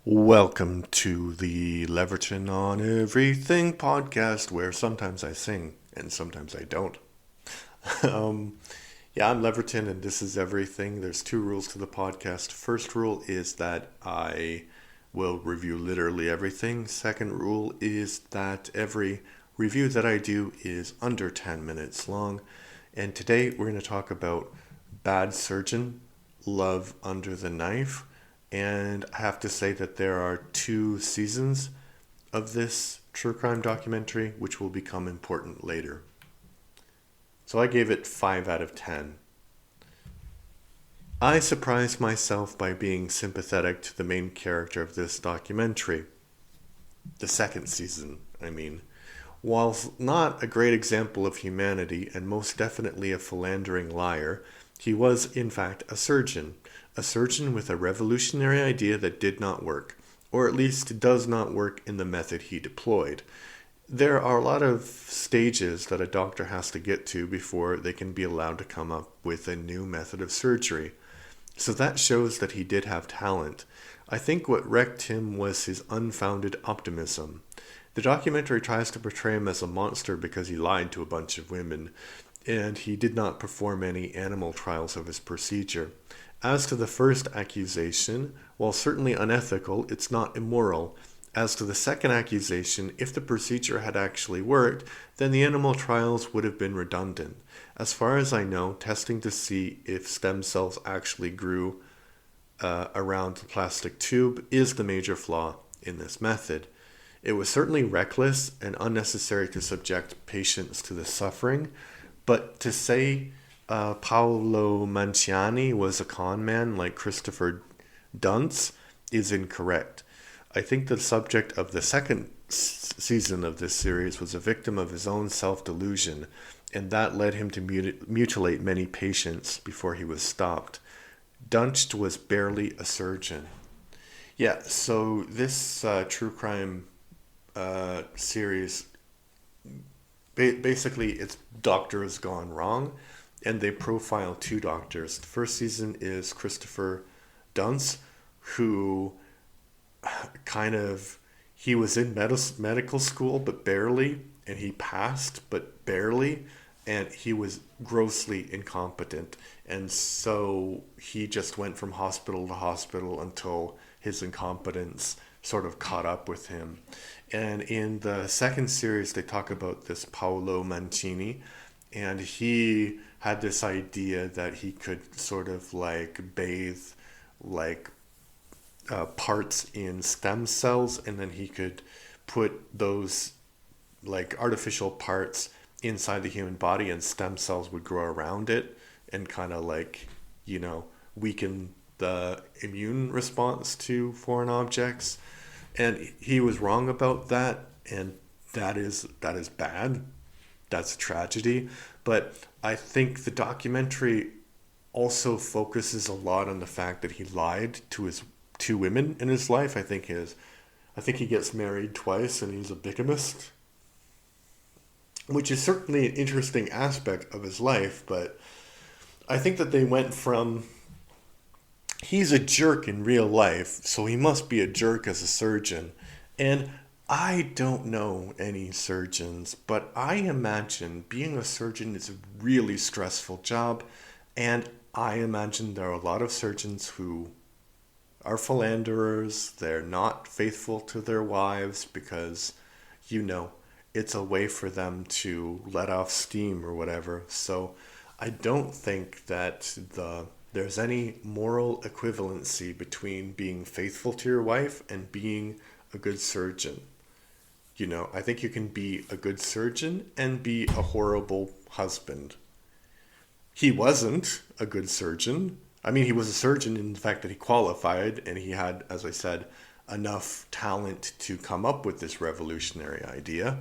Welcome to the Leverton on Everything podcast, where sometimes I sing and sometimes I don't. um, yeah, I'm Leverton and this is everything. There's two rules to the podcast. First rule is that I will review literally everything. Second rule is that every review that I do is under 10 minutes long. And today we're going to talk about Bad Surgeon, Love Under the Knife. And I have to say that there are two seasons of this true crime documentary, which will become important later. So I gave it 5 out of 10. I surprised myself by being sympathetic to the main character of this documentary. The second season, I mean. Whilst not a great example of humanity and most definitely a philandering liar, he was in fact a surgeon with a revolutionary idea that did not work, or at least does not work in the method he deployed. There are a lot of stages that a doctor has to get to before they can be allowed to come up with a new method of surgery. So that shows that he did have talent. I think what wrecked him was his unfounded optimism. The documentary tries to portray him as a monster because he lied to a bunch of women, and he did not perform any animal trials of his procedure. As to the first accusation, while certainly unethical, it's not immoral. As to the second accusation, if the procedure had actually worked, then the animal trials would have been redundant. As far as I know, testing to see if stem cells actually grew around the plastic tube is the major flaw in this method. It was certainly reckless and unnecessary to subject patients to the suffering, but to say Paolo Manciani was a con man like Christopher Dunst is incorrect. I think the subject of the second season of this series was a victim of his own self-delusion, and that led him to mutilate many patients before he was stopped. Dunst was barely a surgeon. Yeah, so this true crime series, basically it's doctors gone wrong, and they profile two doctors. The first season is Christopher Dunst, who he was in medical school but barely, and he passed but barely, and he was grossly incompetent, and so he just went from hospital to hospital until his incompetence sort of caught up with him. And in the second series they talk about this Paolo Mancini, and he had this idea that he could sort of like bathe like parts in stem cells, and then he could put those like artificial parts inside the human body, and stem cells would grow around it and kind of like, weaken the immune response to foreign objects. And he was wrong about that, and that is bad. That's a tragedy. But I think the documentary also focuses a lot on the fact that he lied to his two women in his life. I think he gets married twice and he's a bigamist, which is certainly an interesting aspect of his life. But I think that they went from he's a jerk in real life, so he must be a jerk as a surgeon. And I don't know any surgeons, but I imagine being a surgeon is a really stressful job, and I imagine there are a lot of surgeons who are philanderers. They're not faithful to their wives because, it's a way for them to let off steam or whatever. So I don't think that there's any moral equivalency between being faithful to your wife and being a good surgeon. I think you can be a good surgeon and be a horrible husband. He wasn't a good surgeon. I mean, he was a surgeon in the fact that he qualified, and he had, as I said, enough talent to come up with this revolutionary idea.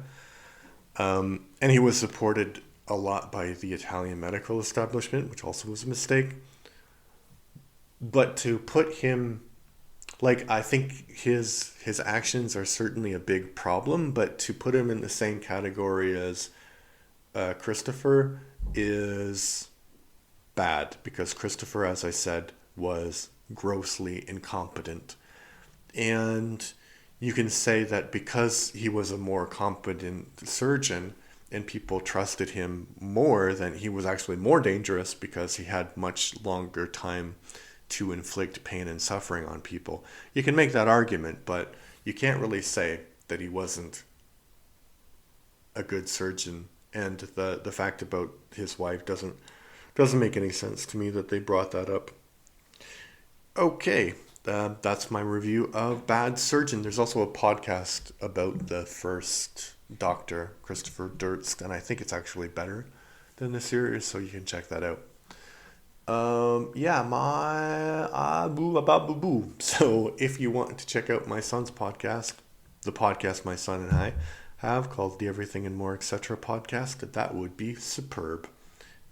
And he was supported a lot by the Italian medical establishment, which also was a mistake. But to put him, I think his actions are certainly a big problem, but to put him in the same category as Christopher is bad, because Christopher, as I said, was grossly incompetent. And you can say that because he was a more competent surgeon and people trusted him more, then he was actually more dangerous because he had much longer time to inflict pain and suffering on people. You can make that argument, but you can't really say that he wasn't a good surgeon. And the fact about his wife doesn't make any sense to me that they brought that up. Okay, that's my review of Bad Surgeon. There's also a podcast about the first doctor, Christopher Durst, and I think it's actually better than the series, so you can check that out. Yeah, my boo about boo boo. So if you want to check out my son's podcast, the podcast my son and I have called the Everything and More Etc. podcast, that would be superb.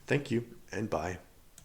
Thank you and bye.